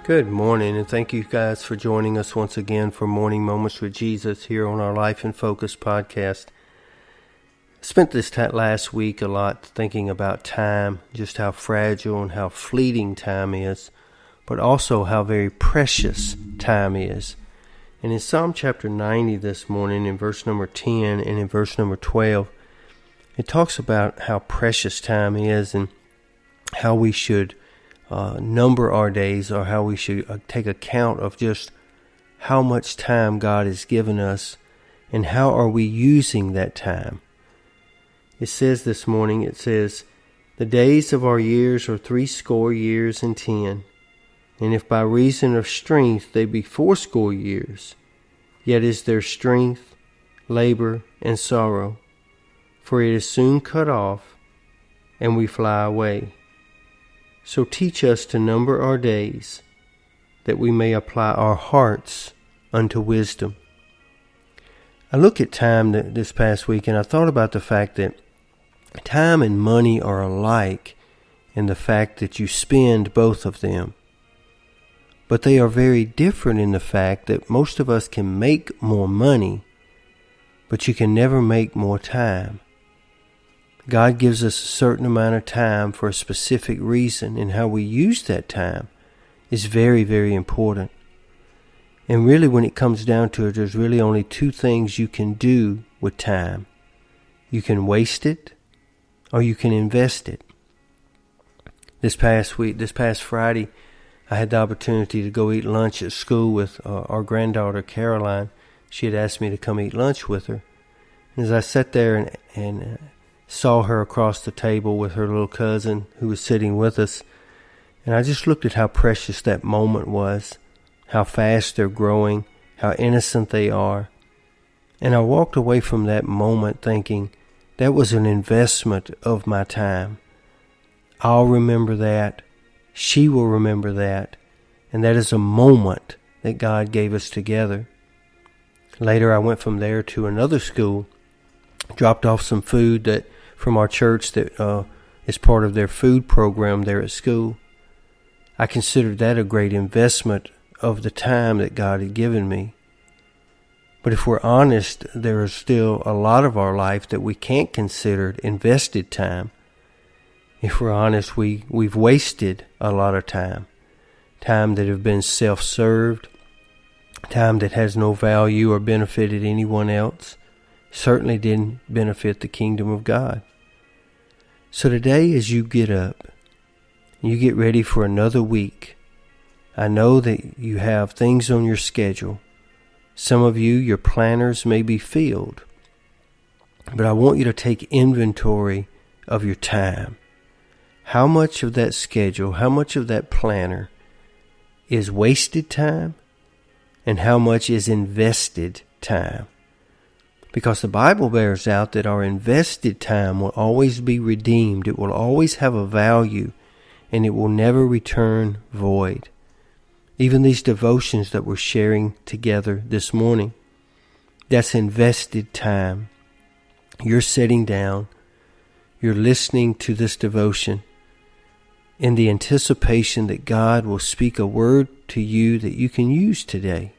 Good morning, and thank you guys for joining us once again for Morning Moments with Jesus here on our Life in Focus podcast. I spent this last week a lot thinking about time, just how fragile and how fleeting time is, but also how very precious time is. And in Psalm chapter 90 this morning, in verse number 10 and in verse number 12, it talks about how precious time is and how we should number our days, or how we should take account of just how much time God has given us and how are we using that time. It says this morning, the days of our years are 80 years and 10, and if by reason of strength they be 80 years, yet is their strength, labor, and sorrow, for it is soon cut off, and we fly away. So teach us to number our days, that we may apply our hearts unto wisdom. I look at time this past week, and I thought about the fact that time and money are alike in the fact that you spend both of them. But they are very different in the fact that most of us can make more money, but you can never make more time. God gives us a certain amount of time for a specific reason, and how we use that time is very, very important. And really, when it comes down to it, there's really only two things you can do with time. You can waste it, or you can invest it. This past Friday, I had the opportunity to go eat lunch at school with our granddaughter, Caroline. She had asked me to come eat lunch with her. And as I sat there and saw her across the table with her little cousin who was sitting with us, and I just looked at how precious that moment was, how fast they're growing, how innocent they are. And I walked away from that moment thinking, that was an investment of my time. I'll remember that. She will remember that. And that is a moment that God gave us together. Later I went from there to another school, dropped off some food from our church that is part of their food program there at school. I considered that a great investment of the time that God had given me. But if we're honest, there is still a lot of our life that we can't consider invested time. If we're honest, we've wasted a lot of time. Time that have been self-served, time that has no value or benefited anyone else, certainly didn't benefit the kingdom of God. So today, as you get up, you get ready for another week, I know that you have things on your schedule. Some of you, your planners may be filled, but I want you to take inventory of your time. How much of that schedule, how much of that planner is wasted time, and how much is invested time? Because the Bible bears out that our invested time will always be redeemed. It will always have a value, and it will never return void. Even these devotions that we're sharing together this morning, that's invested time. You're sitting down, you're listening to this devotion in the anticipation that God will speak a word to you that you can use today.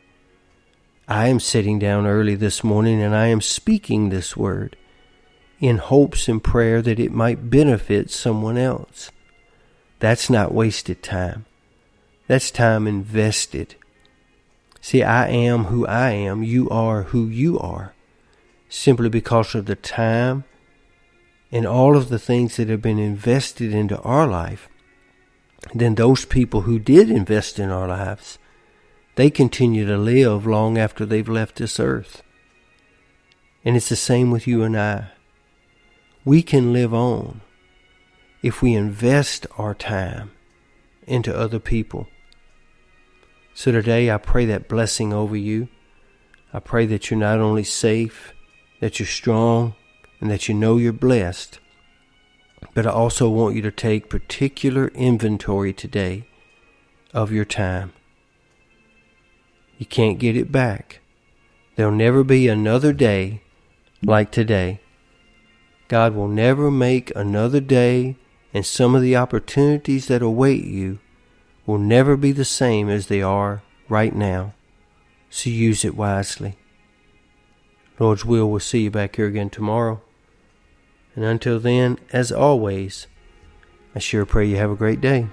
I am sitting down early this morning and I am speaking this word in hopes and prayer that it might benefit someone else. That's not wasted time. That's time invested. See, I am who I am. You are who you are. Simply because of the time and all of the things that have been invested into our life. Then those people who did invest in our lives, they continue to live long after they've left this earth. And it's the same with you and I. We can live on if we invest our time into other people. So today I pray that blessing over you. I pray that you're not only safe, that you're strong, and that you know you're blessed. But I also want you to take particular inventory today of your time. You can't get it back. There'll never be another day like today. God will never make another day, and some of the opportunities that await you will never be the same as they are right now. So use it wisely. Lord's will, we'll see you back here again tomorrow. And until then, as always, I sure pray you have a great day.